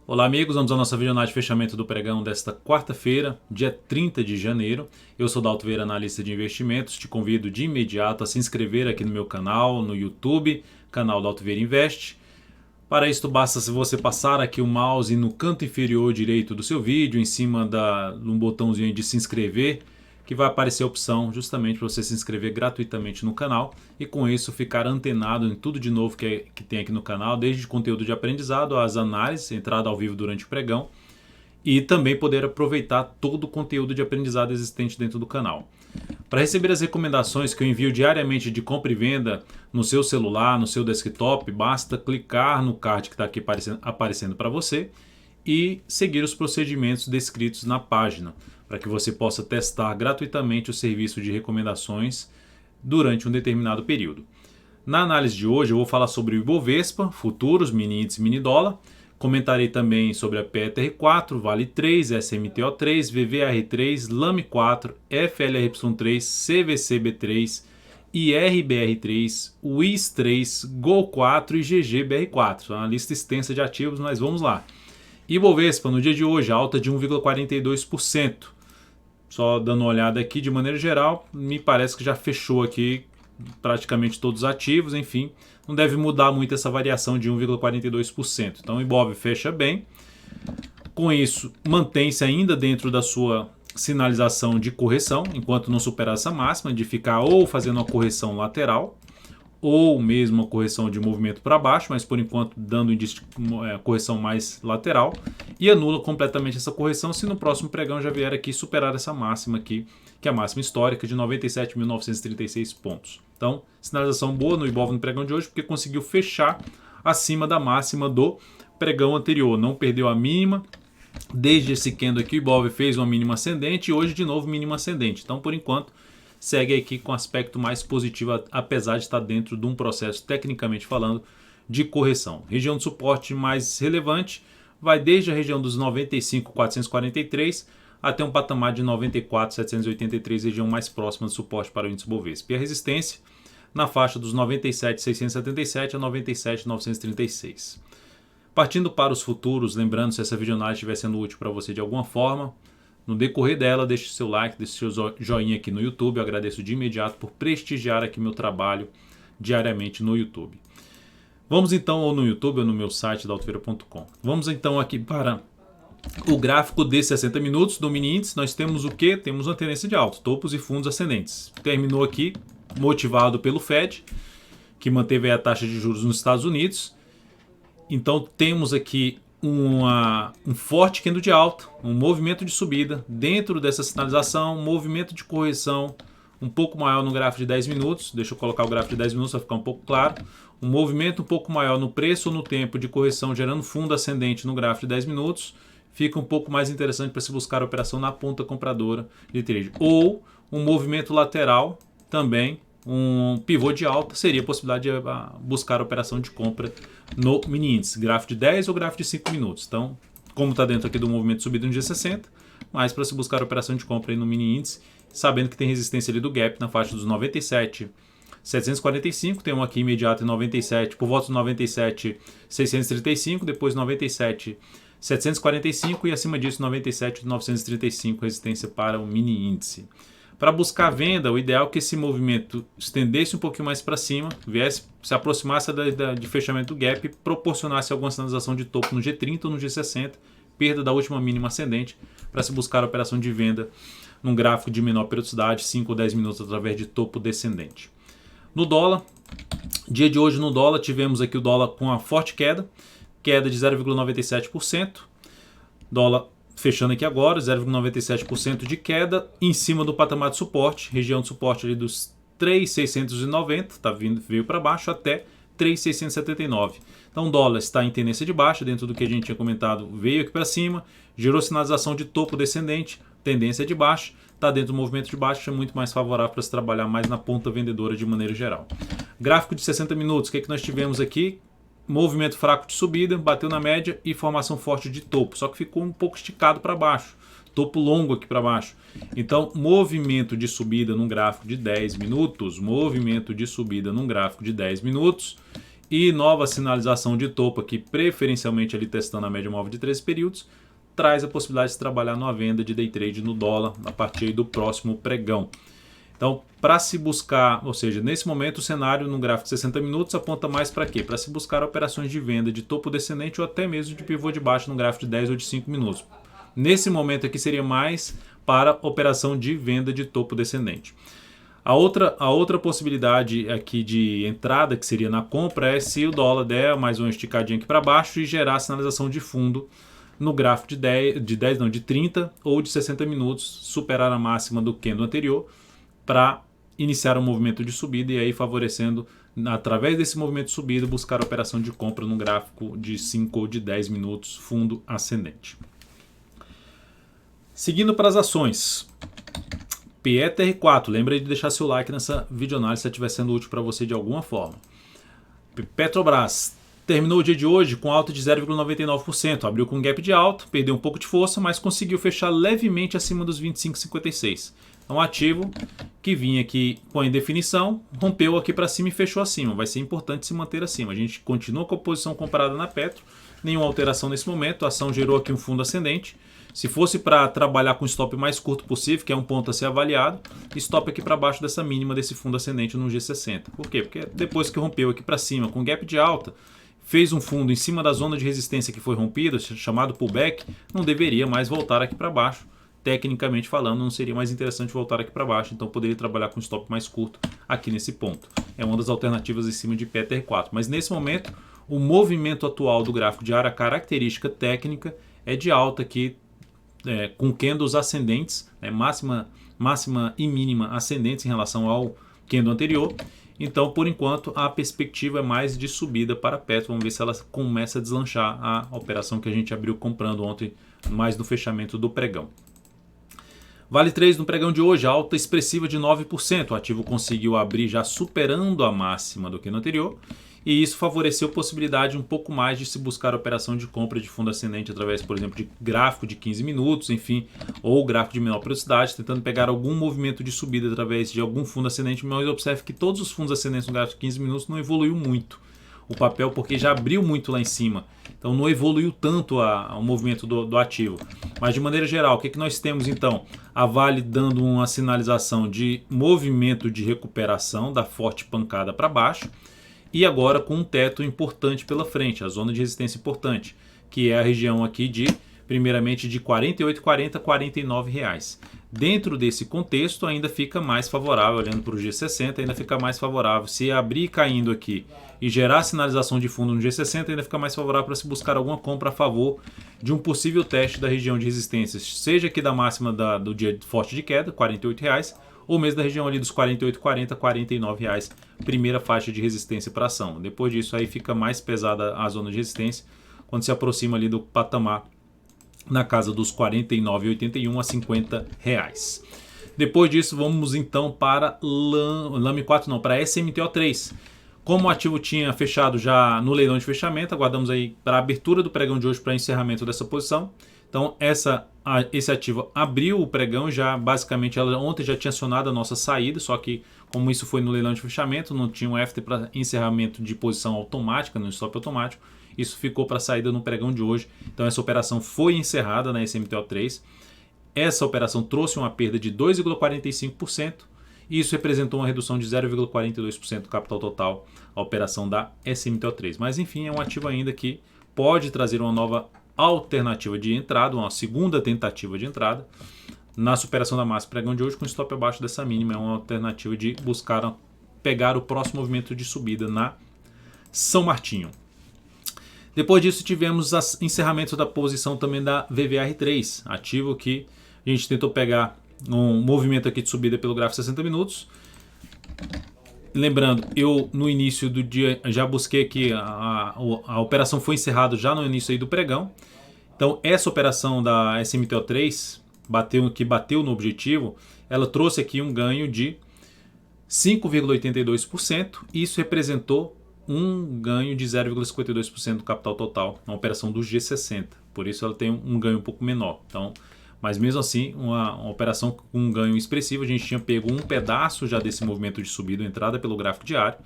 Olá amigos, vamos à nossa videoanálise de fechamento do pregão desta quarta-feira, dia 30 de janeiro. Eu sou Dalto Vieira, analista de investimentos. Te convido de imediato a se inscrever aqui no meu canal, no YouTube, canal Dalto Vieira Invest. Para isso basta se você passar aqui o mouse no canto inferior direito do seu vídeo, em cima de um botãozinho de se inscrever, que vai aparecer a opção justamente para você se inscrever gratuitamente no canal e com isso ficar antenado em tudo de novo que tem aqui no canal, desde conteúdo de aprendizado, as análises, entrada ao vivo durante o pregão e também poder aproveitar todo o conteúdo de aprendizado existente dentro do canal. Para receber as recomendações que eu envio diariamente de compra e venda no seu celular, no seu desktop, basta clicar no card que está aqui aparecendo para você e seguir os procedimentos descritos na página, para que você possa testar gratuitamente o serviço de recomendações durante um determinado período. Na análise de hoje eu vou falar sobre o Ibovespa, futuros, mini índice, mini dólar. Comentarei também sobre a PETR4, Vale 3, SMTO3, VVR3, LAME4, FLRY3, CVCB3, IRBR3, WIS3, GOL4 e GGBR4. É uma lista extensa de ativos, mas vamos lá. Ibovespa no dia de hoje, alta de 1,42%. Só dando uma olhada aqui de maneira geral, me parece que já fechou aqui praticamente todos os ativos, enfim, não deve mudar muito essa variação de 1,42%. Então o Ibov fecha bem. Com isso, mantém-se ainda dentro da sua sinalização de correção, enquanto não superar essa máxima de ficar ou fazendo uma correção lateral, ou mesmo uma correção de movimento para baixo, mas por enquanto dando correção mais lateral, e anula completamente essa correção se no próximo pregão já vier aqui superar essa máxima aqui, que é a máxima histórica de 97.936 pontos. Então, sinalização boa no Ibov no pregão de hoje, porque conseguiu fechar acima da máxima do pregão anterior, não perdeu a mínima. Desde esse candle aqui, o Ibov fez uma mínima ascendente e hoje de novo mínima ascendente. Então, por enquanto, segue aqui com aspecto mais positivo, apesar de estar dentro de um processo, tecnicamente falando, de correção. Região de suporte mais relevante vai desde a região dos 95.443 até um patamar de 94.783, região mais próxima do suporte para o índice Bovespa. E a resistência na faixa dos 97.677 a 97.936. Partindo para os futuros, lembrando, se essa videoanálise estiver sendo útil para você de alguma forma, no decorrer dela, deixe seu like, deixe seu joinha aqui no YouTube. Eu agradeço de imediato por prestigiar aqui meu trabalho diariamente no YouTube. Vamos então, ou no YouTube ou no meu site, daltoveira.com. Vamos então aqui para o gráfico de 60 minutos do mini índice. Nós temos o que? Temos uma tendência de alta, topos e fundos ascendentes. Terminou aqui motivado pelo Fed, que manteve a taxa de juros nos Estados Unidos. Então temos aqui um forte candle de alta, um movimento de subida dentro dessa sinalização, um movimento de correção um pouco maior no gráfico de 10 minutos. Deixa eu colocar o gráfico de 10 minutos para ficar um pouco claro. Um movimento um pouco maior no preço ou no tempo de correção, gerando fundo ascendente no gráfico de 10 minutos. Fica um pouco mais interessante para se buscar a operação na ponta compradora de trade. Ou um movimento lateral também, um pivô de alta, seria a possibilidade de buscar a operação de compra no mini índice, gráfico de 10 ou gráfico de 5 minutos. Então, como está dentro aqui do movimento de subida no dia 60, mas para se buscar a operação de compra aí no mini índice, sabendo que tem resistência ali do gap na faixa dos 97.745, tem um aqui imediato em 97, por volta dos 97.635, depois 97.745 e acima disso 97.935, resistência para o mini índice. Para buscar venda, o ideal é que esse movimento estendesse um pouquinho mais para cima, viesse, se aproximasse de fechamento do gap, proporcionasse alguma sinalização de topo no G30 ou no G60, perda da última mínima ascendente, para se buscar a operação de venda num gráfico de menor periodicidade, 5 ou 10 minutos através de topo descendente. No dólar, dia de hoje no dólar, tivemos aqui o dólar com uma forte queda de 0,97%, dólar fechando aqui agora, 0,97% de queda, em cima do patamar de suporte, região de suporte ali dos 3.690, veio para baixo até 3.679. Então o dólar está em tendência de baixa, dentro do que a gente tinha comentado, veio aqui para cima, gerou sinalização de topo descendente, tendência de baixa, está dentro do movimento de baixa, é muito mais favorável para se trabalhar mais na ponta vendedora de maneira geral. Gráfico de 60 minutos, o que nós tivemos aqui? Movimento fraco de subida, bateu na média e formação forte de topo, só que ficou um pouco esticado para baixo, topo longo aqui para baixo. Então, movimento de subida num gráfico de 10 minutos, movimento de subida num gráfico de 10 minutos e nova sinalização de topo aqui, preferencialmente ali testando a média móvel de 13 períodos, traz a possibilidade de trabalhar numa venda de day trade no dólar a partir do próximo pregão. Então, para se buscar, ou seja, nesse momento o cenário no gráfico de 60 minutos aponta mais para quê? Para se buscar operações de venda de topo descendente ou até mesmo de pivô de baixo no gráfico de 10 ou de 5 minutos. Nesse momento aqui seria mais para operação de venda de topo descendente. A outra possibilidade aqui de entrada, que seria na compra, é se o dólar der mais uma esticadinha aqui para baixo e gerar sinalização de fundo no gráfico de 30 ou de 60 minutos, superar a máxima do candle anterior para iniciar um movimento de subida e aí favorecendo, através desse movimento de subida, buscar a operação de compra no gráfico de 5 ou de 10 minutos, fundo ascendente. Seguindo para as ações. PETR4, lembra de deixar seu like nessa videoanálise se estiver sendo útil para você de alguma forma. Petrobras terminou o dia de hoje com alta de 0,99%, abriu com um gap de alta, perdeu um pouco de força, mas conseguiu fechar levemente acima dos 25,56. É um ativo que vinha aqui com a indefinição, rompeu aqui para cima e fechou acima. Vai ser importante se manter acima. A gente continua com a posição comprada na Petro, nenhuma alteração nesse momento, a ação gerou aqui um fundo ascendente. Se fosse para trabalhar com stop mais curto possível, que é um ponto a ser avaliado, stop aqui para baixo dessa mínima desse fundo ascendente no G60. Por quê? Porque depois que rompeu aqui para cima com gap de alta, fez um fundo em cima da zona de resistência que foi rompida, chamado pullback, não deveria mais voltar aqui para baixo. Tecnicamente falando, não seria mais interessante voltar aqui para baixo, então poderia trabalhar com stop mais curto aqui nesse ponto. É uma das alternativas em cima de PETR4. Mas nesse momento, o movimento atual do gráfico diário, a característica técnica é de alta aqui, com candles ascendentes, máxima e mínima ascendentes em relação ao candle anterior. Então, por enquanto, a perspectiva é mais de subida para a Petro. Vamos ver se ela começa a deslanchar a operação que a gente abriu comprando ontem, mais no fechamento do pregão. Vale 3 no pregão de hoje, alta expressiva de 9%. O ativo conseguiu abrir já superando a máxima do que no anterior. E isso favoreceu a possibilidade um pouco mais de se buscar a operação de compra de fundo ascendente através, por exemplo, de gráfico de 15 minutos, enfim, ou gráfico de menor periodicidade, tentando pegar algum movimento de subida através de algum fundo ascendente. Mas observe que todos os fundos ascendentes no gráfico de 15 minutos não evoluiu muito o papel, porque já abriu muito lá em cima. Então não evoluiu tanto o movimento do ativo. Mas de maneira geral, o que nós temos então? A Vale dando uma sinalização de movimento de recuperação da forte pancada para baixo. E agora com um teto importante pela frente, a zona de resistência importante, que é a região aqui primeiramente de R$ 48,40 a R$ 49 reais. Dentro desse contexto ainda fica mais favorável, olhando para o G60, ainda fica mais favorável. Se abrir caindo aqui e gerar sinalização de fundo no G60, ainda fica mais favorável para se buscar alguma compra a favor de um possível teste da região de resistência, seja aqui da máxima do dia forte de queda, R$ 48 reais, ou mesmo da região ali dos 48,40 a 49 reais, primeira faixa de resistência para ação. Depois disso aí fica mais pesada a zona de resistência, quando se aproxima ali do patamar na casa dos 49,81 a 50 reais. Depois disso vamos então para LAME 4 não, para SMTO3. Como o ativo tinha fechado já no leilão de fechamento, aguardamos aí para a abertura do pregão de hoje para encerramento dessa posição. Então esse ativo abriu o pregão, já basicamente ela ontem já tinha acionado a nossa saída, só que como isso foi no leilão de fechamento, não tinha um after para encerramento de posição automática, no stop automático, isso ficou para saída no pregão de hoje. Então essa operação foi encerrada na SMTO3. Essa operação trouxe uma perda de 2,45%. E isso representou uma redução de 0,42% do capital total, a operação da SMTO3. Mas enfim, é um ativo ainda que pode trazer uma nova alternativa de entrada, uma segunda tentativa de entrada na superação da máxima pregão de hoje com stop abaixo dessa mínima. É uma alternativa de buscar pegar o próximo movimento de subida na São Martinho. Depois disso tivemos o encerramento da posição também da VVR3, ativo que a gente tentou pegar um movimento aqui de subida pelo gráfico 60 minutos. Lembrando, eu no início do dia já busquei aqui, a operação foi encerrada já no início aí do pregão. Então essa operação da SMTO3, que bateu no objetivo, ela trouxe aqui um ganho de 5,82%. Isso representou um ganho de 0,52% do capital total na operação do G60. Por isso ela tem um ganho um pouco menor. Então, mas mesmo assim uma operação com um ganho expressivo. A gente tinha pego um pedaço já desse movimento de subida, entrada pelo gráfico diário.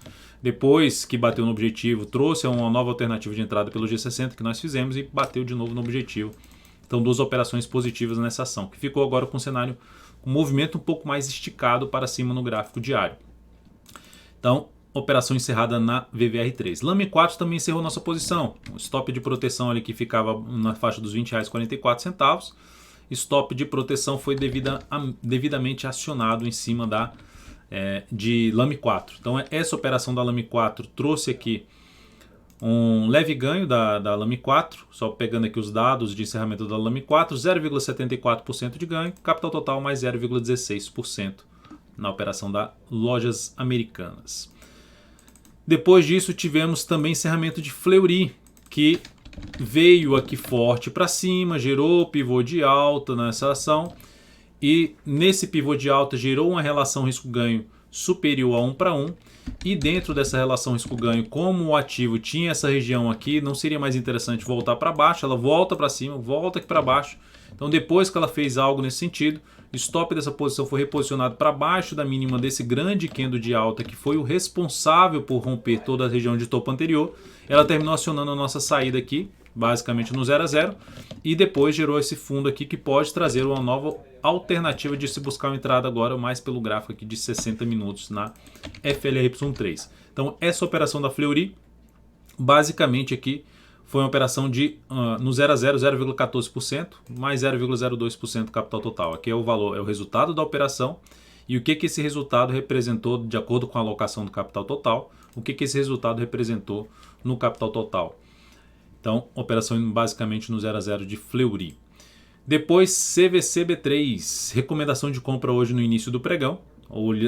Depois que bateu no objetivo, trouxe uma nova alternativa de entrada pelo G60 que nós fizemos e bateu de novo no objetivo. Então, duas operações positivas nessa ação, que ficou agora com um cenário, um movimento um pouco mais esticado para cima no gráfico diário. Então, operação encerrada na VVR3. Lame 4 também encerrou nossa posição. O stop de proteção ali que ficava na faixa dos R$ 20,44. Stop de proteção foi devidamente acionado em cima de Lame 4. Então, essa operação da Lame 4 trouxe aqui um leve ganho da Lame 4, só pegando aqui os dados de encerramento da Lame 4, 0,74% de ganho, capital total mais 0,16% na operação da Lojas Americanas. Depois disso tivemos também encerramento de Fleury, que veio aqui forte para cima, gerou pivô de alta nessa ação e nesse pivô de alta gerou uma relação risco-ganho superior a 1 para 1. E dentro dessa relação risco-ganho, como o ativo tinha essa região aqui, não seria mais interessante voltar para baixo, ela volta para cima, volta aqui para baixo. Então depois que ela fez algo nesse sentido, o stop dessa posição foi reposicionado para baixo da mínima desse grande candle de alta, que foi o responsável por romper toda a região de topo anterior. Ela terminou acionando a nossa saída aqui, basicamente no 0 a 0, e depois gerou esse fundo aqui que pode trazer uma nova alternativa de se buscar uma entrada agora mais pelo gráfico aqui de 60 minutos na FLRY3. Então essa operação da Fleury basicamente aqui foi uma operação no 0 a 0, 0,14% mais 0,02% capital total. Aqui é o valor, é o resultado da operação e o que esse resultado representou de acordo com a alocação do capital total, o que esse resultado representou no capital total. Então, operação basicamente no 0 a 0 de Fleury. Depois, CVCB3, recomendação de compra hoje no início do pregão,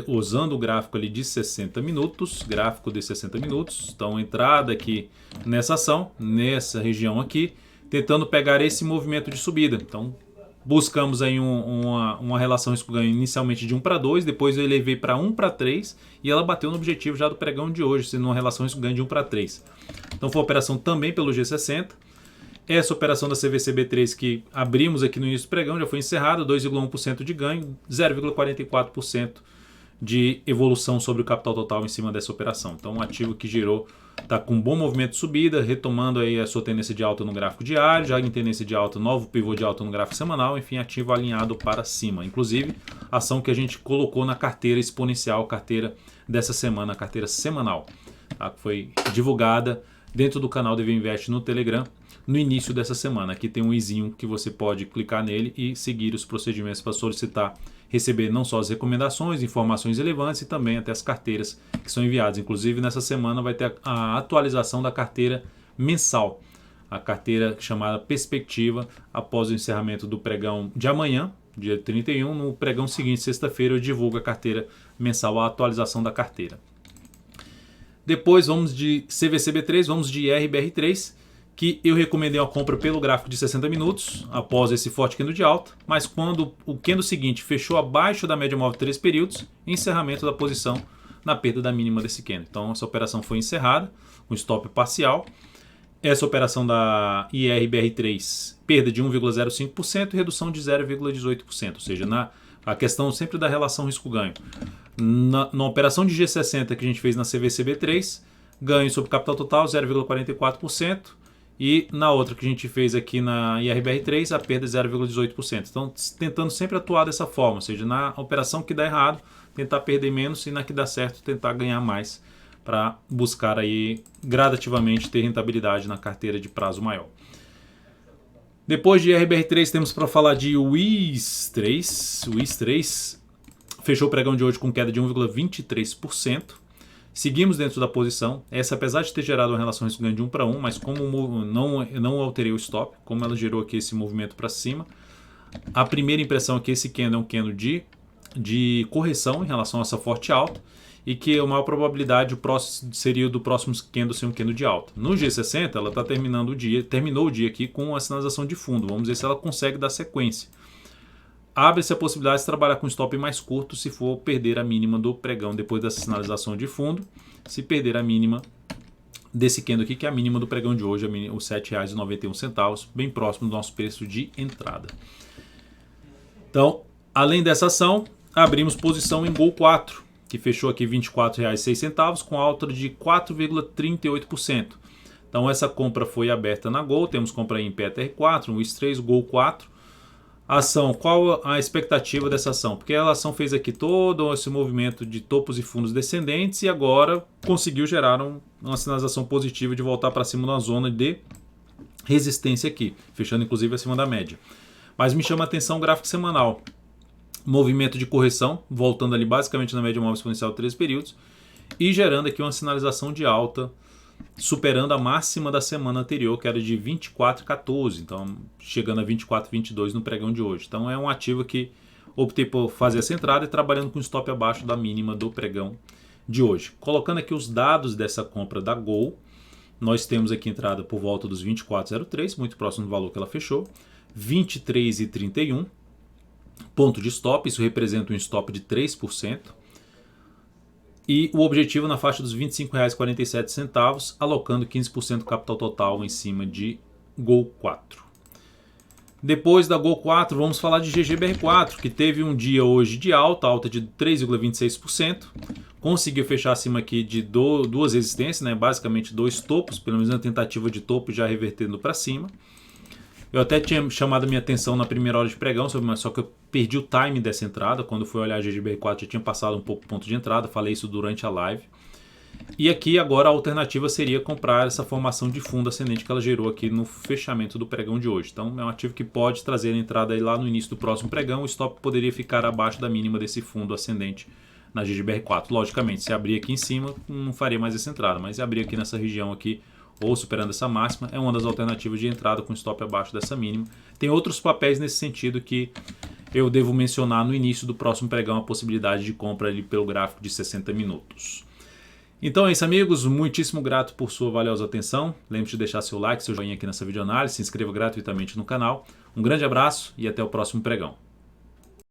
usando o gráfico ali de 60 minutos, gráfico de 60 minutos. Então, entrada aqui nessa ação, nessa região aqui, tentando pegar esse movimento de subida. Então, buscamos aí uma relação risco-ganho inicialmente de 1 para 2, depois eu elevei para 1 para 3 e ela bateu no objetivo já do pregão de hoje, sendo uma relação risco-ganho de 1 para 3. Então foi uma operação também pelo G60. Essa operação da CVCB3 que abrimos aqui no início do pregão já foi encerrada, 2,1% de ganho, 0,44% de evolução sobre o capital total em cima dessa operação. Então um ativo que gerou, está com um bom movimento de subida, retomando aí a sua tendência de alta no gráfico diário, já em tendência de alta, novo pivô de alta no gráfico semanal, enfim, ativo alinhado para cima. Inclusive, ação que a gente colocou na carteira exponencial, carteira dessa semana, carteira semanal, tá? Que foi divulgada dentro do canal DV Invest no Telegram no início dessa semana. Aqui tem um izinho que você pode clicar nele e seguir os procedimentos para solicitar, receber não só as recomendações, informações relevantes e também até as carteiras que são enviadas. Inclusive nessa semana vai ter a atualização da carteira mensal, a carteira chamada Perspectiva, após o encerramento do pregão de amanhã, dia 31, no pregão seguinte, sexta-feira, eu divulgo a carteira mensal, a atualização da carteira. Depois vamos de CVCB3, vamos de IRBR3, que eu recomendei uma compra pelo gráfico de 60 minutos, após esse forte candle de alta, mas quando o candle seguinte fechou abaixo da média móvel de 3 períodos, encerramento da posição na perda da mínima desse candle. Então essa operação foi encerrada, com stop parcial. Essa operação da IRBR3, perda de 1,05% e redução de 0,18%, ou seja, a questão sempre da relação risco-ganho. Na operação de G60 que a gente fez na CVCB3, ganho sobre capital total 0,44%, e na outra que a gente fez aqui na IRBR3, a perda é 0,18%. Então, tentando sempre atuar dessa forma, ou seja, na operação que dá errado, tentar perder menos e na que dá certo, tentar ganhar mais, para buscar aí gradativamente ter rentabilidade na carteira de prazo maior. Depois de IRBR3, temos para falar de WIS3. O WIS3 fechou o pregão de hoje com queda de 1,23%. Seguimos dentro da posição. Essa, apesar de ter gerado uma relação risco-ganho de 1 para 1, mas como não alterei o stop, como ela gerou aqui esse movimento para cima, a primeira impressão é que esse candle é um candle de correção em relação a essa forte alta e que a maior probabilidade seria do próximo candle ser um candle de alta. No G60, ela está terminou o dia aqui com a sinalização de fundo. Vamos ver se ela consegue dar sequência. Abre-se a possibilidade de trabalhar com stop mais curto se for perder a mínima do pregão depois dessa sinalização de fundo. Se perder a mínima desse candle aqui, que é a mínima do pregão de hoje, os R$ 7,91, bem próximo do nosso preço de entrada. Então, além dessa ação, abrimos posição em Gol 4, que fechou aqui R$ 24,06 com alta de 4,38%. Então essa compra foi aberta na Gol, temos compra aí em PTR4, um WIS3, Gol 4. Ação, qual a expectativa dessa ação? Porque a ação fez aqui todo esse movimento de topos e fundos descendentes e agora conseguiu gerar uma sinalização positiva de voltar para cima de uma zona de resistência aqui, fechando inclusive acima da média. Mas me chama a atenção o gráfico semanal. Movimento de correção, voltando ali basicamente na média móvel exponencial de 3 períodos e gerando aqui uma sinalização de alta, superando a máxima da semana anterior, que era de 24,14, então chegando a 24,22 no pregão de hoje. Então é um ativo que optei por fazer essa entrada e trabalhando com stop abaixo da mínima do pregão de hoje. Colocando aqui os dados dessa compra da Gol, nós temos aqui entrada por volta dos 24,03, muito próximo do valor que ela fechou, 23,31, ponto de stop, isso representa um stop de 3%. E o objetivo na faixa dos R$ 25,47, alocando 15% do capital total em cima de Gol 4. Depois da Gol 4, vamos falar de GGBR4, que teve um dia hoje de alta de 3,26%. Conseguiu fechar acima aqui de duas resistências, né? Basicamente dois topos, pelo menos uma tentativa de topo já revertendo para cima. Eu até tinha chamado a minha atenção na primeira hora de pregão, só que eu perdi o time dessa entrada. Quando fui olhar a GGBR4 já tinha passado um pouco o ponto de entrada, falei isso durante a live. E aqui agora a alternativa seria comprar essa formação de fundo ascendente que ela gerou aqui no fechamento do pregão de hoje. Então é um ativo que pode trazer a entrada aí lá no início do próximo pregão. O stop poderia ficar abaixo da mínima desse fundo ascendente na GGBR4. Logicamente, se abrir aqui em cima, não faria mais essa entrada, mas se abrir aqui nessa região aqui, ou superando essa máxima, é uma das alternativas de entrada com stop abaixo dessa mínima. Tem outros papéis nesse sentido que eu devo mencionar no início do próximo pregão, a possibilidade de compra ali pelo gráfico de 60 minutos. Então é isso, amigos, muitíssimo grato por sua valiosa atenção. Lembre-se de deixar seu like, seu joinha aqui nessa videoanálise, se inscreva gratuitamente no canal. Um grande abraço e até o próximo pregão.